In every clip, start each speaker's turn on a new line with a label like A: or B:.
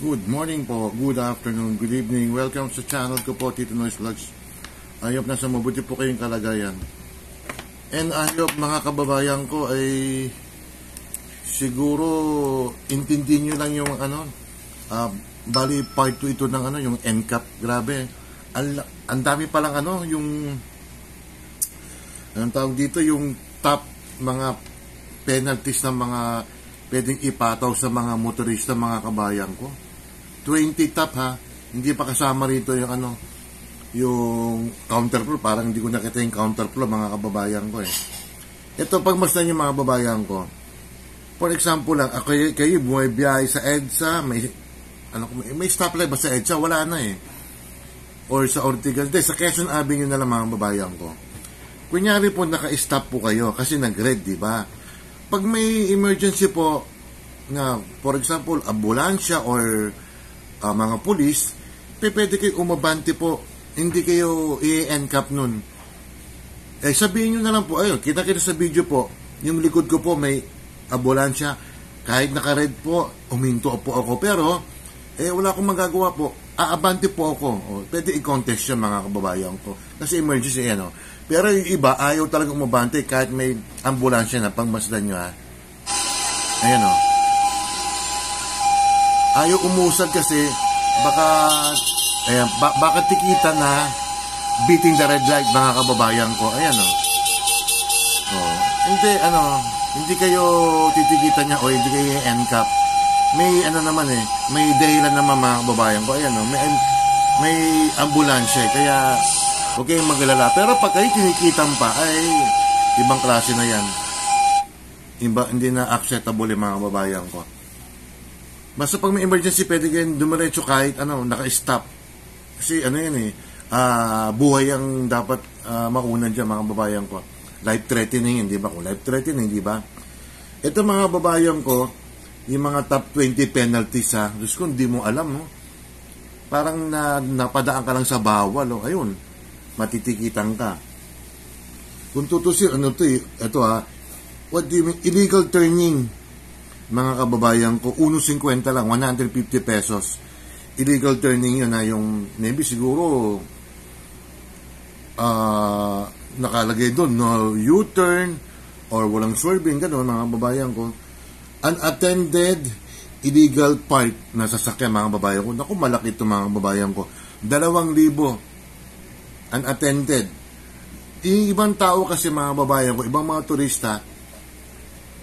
A: Good morning po, good afternoon, good evening. Welcome sa channel ko po, Tito Noise Vlogs. Ayop na sa mabuti po kayong kalagayan. And ayop mga kababayan ko ay siguro intindi nyo lang yung bali part 2 ito ng yung NCAP. Grabe. Ang dami palang yung anong tawag dito, yung top mga penalties ng mga pwedeng ipataw sa mga motorista, mga kabayan ko. 20 top ha, hindi pa kasama rito yung yung counterflow. Parang hindi ko nakita yung counterflow, mga kababayan ko eh. Ito, pagmasdan yung mga kababayan ko. For example lang, kayo bumibiyahe sa EDSA, may stoplight ba sa EDSA? Wala na eh. Or sa Ortigas, sa Quezon Avenue na lang, mga kababayan ko. Kunyari po, naka-stop po kayo kasi nag-red, di ba? Pag may emergency po, na for example, ambulansya or mga pulis, pwede kayo umabante po, hindi kayo i-NCAP nun. Sabihin nyo na lang po, kita-kita sa video po, yung likod ko po may ambulansya, kahit naka-red po, uminto po ako, pero wala akong magagawa po, aabante po ako. Pwede i-contest siya, mga kababayan ko, kasi emergency Pero yung iba, ayaw talaga umabante kahit may ambulansya na, pangmasdan nyo ha. Ayan o. Ayaw umusad kasi baka tikita na beating the red light, mga kababayan ko. Ayan o. Hindi kayo titikitan niya o hindi kayo NCAP. May may dahilan naman, mga kababayan ko. Ayan o. May ambulansya kaya huwag kayong magalala. Pero pag kayo tinikitan pa, ay ibang klase na yan. Hindi na acceptable yung mga kababayan ko. Basta pag may emergency, pwede kayong dumiretso kahit naka-stop. Kasi buhay ang dapat makunan dyan, mga kababayan ko. Life-threatening, hindi ba? Kung life-threatening, hindi ba? Ito, mga kababayan ko, yung mga top 20 penalties ha. Diyos ko, hindi mo alam, no? Parang napadaan ka lang sa bawal, ayun. Matitikitan ka. Kung tutusin, ito what do you mean? Illegal turning, mga kababayan ko, 1.50 lang, 150 pesos. Illegal turning yun yung maybe siguro nakalagay doon, no U-turn or walang swerving, gano'n, mga kababayan ko. Unattended illegal park na sasakyan, mga kababayan ko. Naku, malaki ito, mga kababayan ko. 2,000 unattended. Ibang tao kasi, mga babayan ko, ibang mga turista,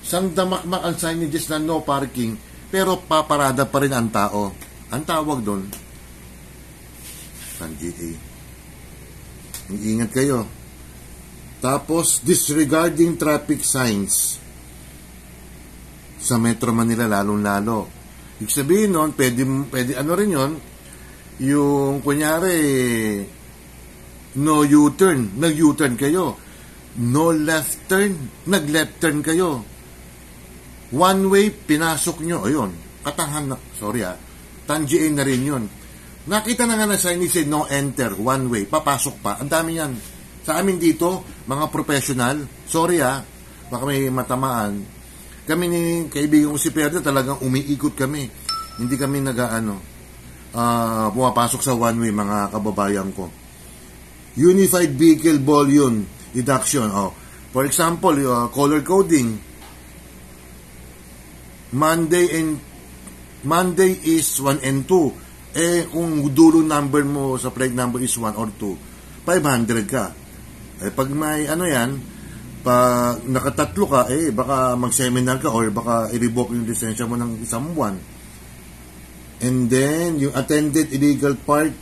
A: damakmak ang signages na no parking, pero paparada pa rin ang tao. Ang tawag doon, GA. Ingat kayo. Tapos, disregarding traffic signs sa Metro Manila, lalong-lalo. Ibig sabihin nun, pwede rin yun, yung kunyari, no U-turn, nag-U-turn kayo. No left turn, nag-left turn kayo. One way, pinasok nyo. Ayun, katangan na. Sorry tangiin na rin yun. Nakita na nga na signage no enter, one way, papasok pa. Ang dami yan. Sa amin dito, mga professional, sorry baka may matamaan. Kami ni kaibigan ko si Perdo, talagang umiikot kami. Hindi kami pumapasok sa one way, mga kababayan ko. Unified Vehicle Volume Deduction. For example, color coding. Monday is 1 and 2. Kung dulo number mo sa plate number is 1 or 2, 500 ka. Pag may pag nakatatlo ka, baka mag-seminar ka or baka i-revoke yung lisensya mo ng isang buwan. And then, yung attended illegal park,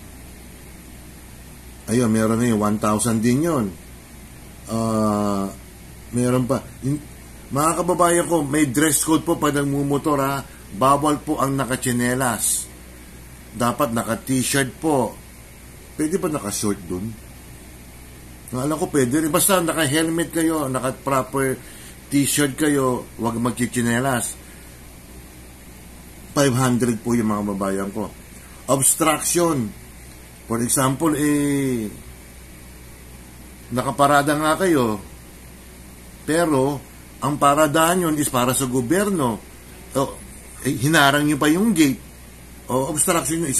A: ayun, meron na yung 1,000 din yun. Meron pa. Mga kababayan ko, may dress code po pag nagmumotor Bawal po ang naka-tsinelas. Dapat naka-t-shirt po. Pwede ba naka-short dun? Alam ko pwede rin. Basta naka-helmet kayo, naka-proper t-shirt kayo, huwag magchichinelas. 500 po yung mga kababayan ko. Obstruction. For example, nakaparada nga kayo, pero ang paradahan yun is para sa gobyerno. Hinarang nyo pa yung gate. O obstruction yung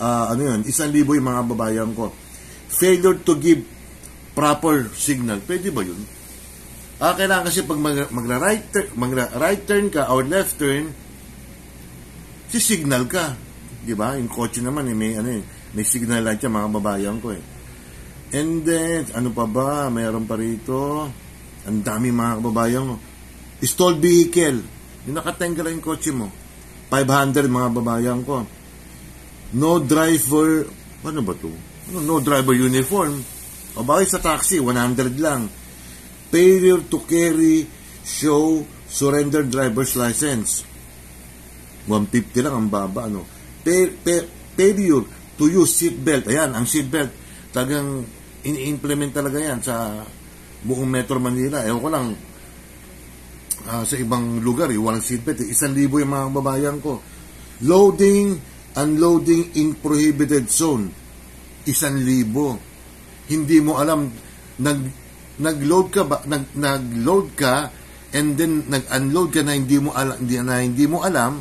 A: ano yun, 1,000 yung mga babayan ko. Failure to give proper signal. Pwede ba yun? Kailangan kasi pag right turn ka or left turn, signal ka. Di ba? Yung kotse naman, may signal light yan, mga babayan ko eh. And then, ano pa ba? Mayroon pa rito. Ang dami mga kababayan ko. Stalled vehicle. Yung nakatengga lang yung kotse mo. 500 mga babayan ko. No driver, ano ba to? No driver uniform. O bakit sa taxi, 100 lang. Failure to carry, show, surrender driver's license. 150 lang ang baba, ano. Failure to use seatbelt. Ayan, ang seatbelt. Talagang ini-implement talaga yan sa buong Metro Manila. Ewan ko lang, sa ibang lugar, walang seatbelt. 1,000 yung mga babayan ko. Loading, unloading in prohibited zone. 1,000. Hindi mo alam, nag-load ka ba, nag-load ka, and then nag-unload ka na hindi mo alam,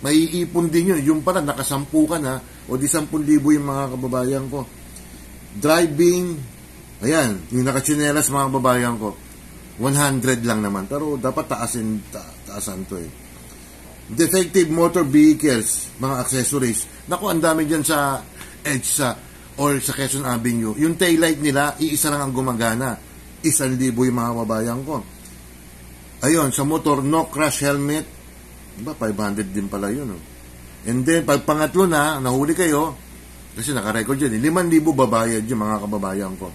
A: maiipon din yun. Yung pala, nakasampu ka na, o di 10,000 yung mga kababayan ko. Driving, ayan, yung nakachinelas mga kababayan ko, 100 lang naman. Pero dapat taasan to eh. Defective motor vehicles, mga accessories. Naku, ang dami dyan sa EDSA or sa Quezon Avenue. Yung taillight nila, iisa lang ang gumagana. 1,000 yung mga kababayan ko. Ayun, sa motor, no crash helmet. Diba, 500 din pala yun. Oh. And then, pag pangatlo na, nahuli kayo, kasi naka-record yun, 5,000 babayad yung mga kababayan ko.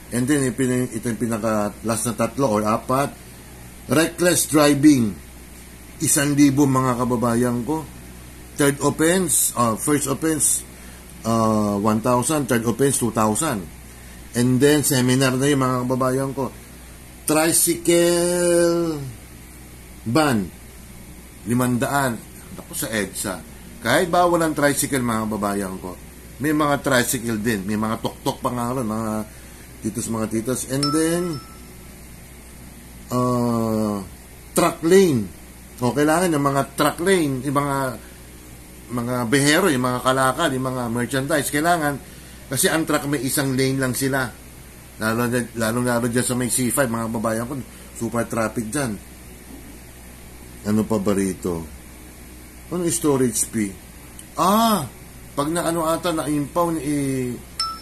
A: And then, ito yung pinaka-last na 3 or 4. Reckless driving. 1,000 mga kababayan ko. Third offense, first offense, 1,000. Third offense, 2,000. And then, seminar na yung mga kababayan ko. Tricycle ban. 500. Ako sa EDSA. Kahit bawal ang tricycle, mga kababayan ko, may mga tricycle din. May mga tok-tok pa nga rin, mga mga titos. And then, truck lane. O, kailangan ng mga truck lane, yung mga behero, yung mga kalakal, yung mga merchandise, kailangan, kasi ang truck may isang lane lang sila. Lalo dyan sa may C5, mga babayan ko, super traffic dyan. Ano pa ba rito? Ano storage fee? Pag na-impound,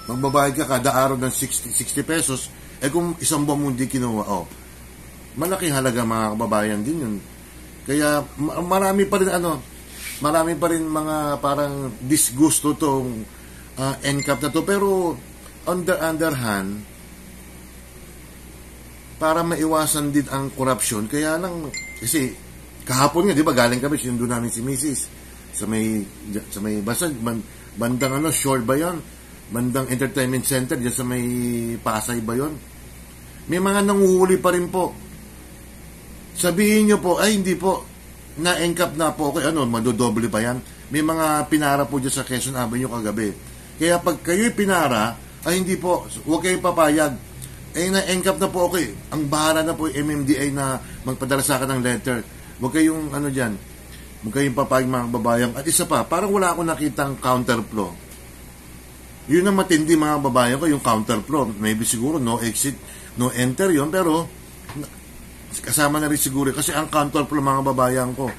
A: magbabayad ka kada araw ng 60 pesos, kung isang buwan mo hindi kinuha, malaking halaga mga kababayan din yun. Kaya marami pa rin mga parang disgusto tong NCAP na to. Pero on the other hand, para maiwasan din ang corruption, kaya lang, kasi kahapon nga, di ba, galing kami, sinundo namin si Mrs. sa may bandang shore ba yun? Bandang entertainment center, dyan sa may Pasay ba yun? May mga nanguhuli pa rin po. Sabihin nyo po, hindi po, na-NCAP na po ako, madodoble pa yan. May mga pinara po dyan sa Quezon Avenue kagabi. Kaya pag kayo'y pinara, hindi po, huwag kayong papayag. Na-NCAP na po ako eh. Ang bahala na po yung MMDA na magpadala sa akin ng letter. Huwag kayong dyan. Huwag kayong papayag mga babayan. At isa pa, parang wala akong nakitang counterflow. Yun ang matindi mga babayan ko, yung counterflow. Maybe siguro no exit, no enter yun, pero kasama na rin siguro. Kasi ang counterflow mga babayan ko,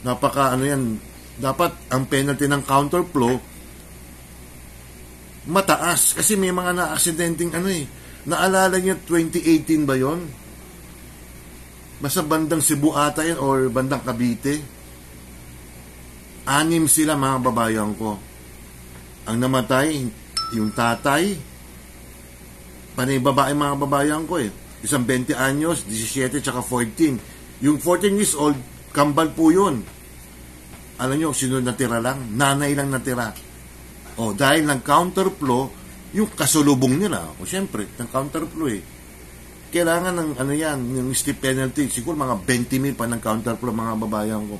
A: dapat ang penalty ng counterflow mataas. Kasi may mga na-accidenting naalala niyo 2018 ba yon? Basta bandang Cebu ata yan or bandang Cavite. 6 sila mga babayan ko. Ang namatay, yung tatay, panay babae mga babayan ko Isang 20 anyos, 17, tsaka 14. Yung 14 years old, kambal po yun. Alam nyo, sino natira lang? Nanay lang natira. Dahil ng counterflow, yung kasulubong nila. Siyempre, ng counterflow Kailangan ng yung steep penalty. Siguro mga 20,000 pa ng counterflow mga babayan ko.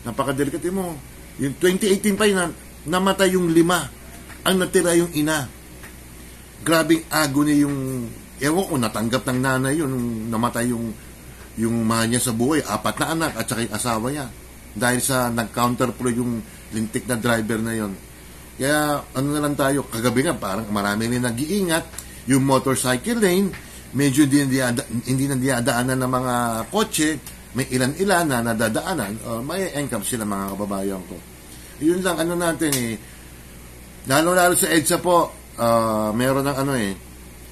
A: Napakadelikat mo. Yung 2018 pa yun, namatay yung 5. Ang natira yung ina. Grabing agony yung, ewan ko, natanggap ng nanay yun, namatay yung mahal niya sa buhay, 4 na anak, at saka yung asawa niya. Dahil sa nag-counterflow yung lintik na driver na yon. Kaya ano na lang tayo, kagabi nga parang marami rin nag-iingat, yung motorcycle lane, medyo hindi na diadaanan ng mga kotse, may ilan-ilan na nadadaanan, may NCAP sila mga kababayan ko. Yun lang ano natin lalo-lalo sa EDSA po, meron ng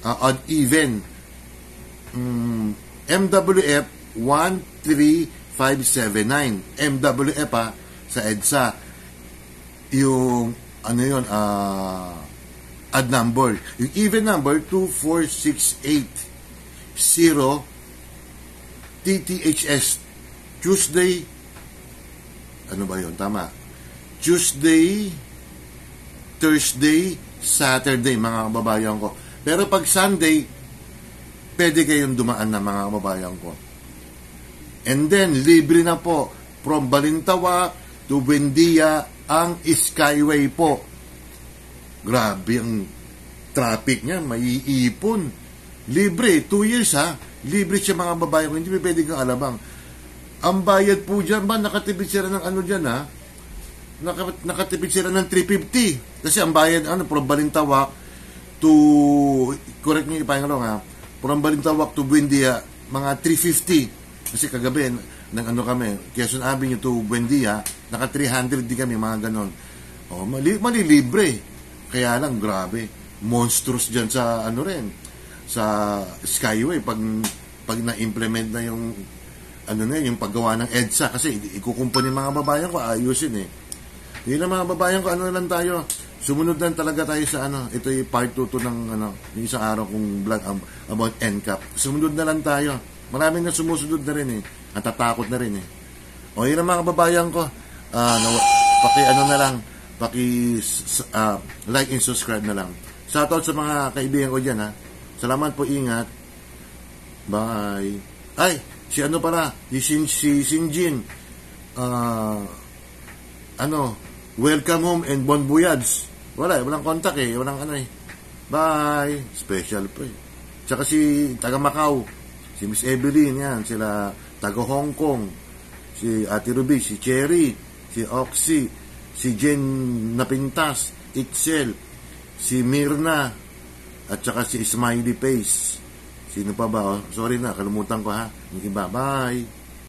A: odd even. MWF 13579. MWF sa EDSA. Yung odd number. Yung even number 24680 TTHS Tuesday. Ano ba yun? Tama. Tuesday, Thursday, Saturday, mga kababayan ko. Pero pag Sunday, pwede kayong dumaan na mga kababayan ko. And then, libre na po from Balintawak to Buendia ang Skyway po. Grabe ang traffic niya, maiipon. Libre, 2 years libre siya mga kababayan ko, hindi pwede kang alabang. Ang bayad po dyan ba, nakatipid sila ng dyan nakatipid sila ng 350. Kasi ang bayad, from Balintawak to, correct niyo ipahingalong from Balintawak to Buendia, mga 350. Kasi kagabi, kami, Quezon Avenue to Buendia, naka 300 di kami, mga ganon. Malilibre. Kaya lang, grabe. Monstrous dyan sa, sa Skyway, pag na-implement na yung, yung paggawa ng EDSA, kasi ikukumpon yung mga babayan ko, ayusin Yun lang mga babayan ko, lang tayo, sumunod lang talaga tayo sa ito yung part 2 ng yung isang araw kong vlog about NCAP. Sumunod na lang tayo. Maraming na sumusunod na rin natatakot na rin O yun lang mga babayan ko, like and subscribe na lang. Shoutout sa mga kaibigan ko dyan Salamat po, ingat. Bye. Ay, si Sinjin. Welcome home and bon voyage. Walang contact walang Bye. Special po Tsaka si taga Macau, si Miss Evelyn, yan, sila taga Hong Kong, si Ate Ruby, si Cherry, si Oxy, si Jen Napintas, Itzel, si Mirna, at saka si Smiley Face. Sino pa ba? Sorry na, kalimutan ko Yung iba. Bye.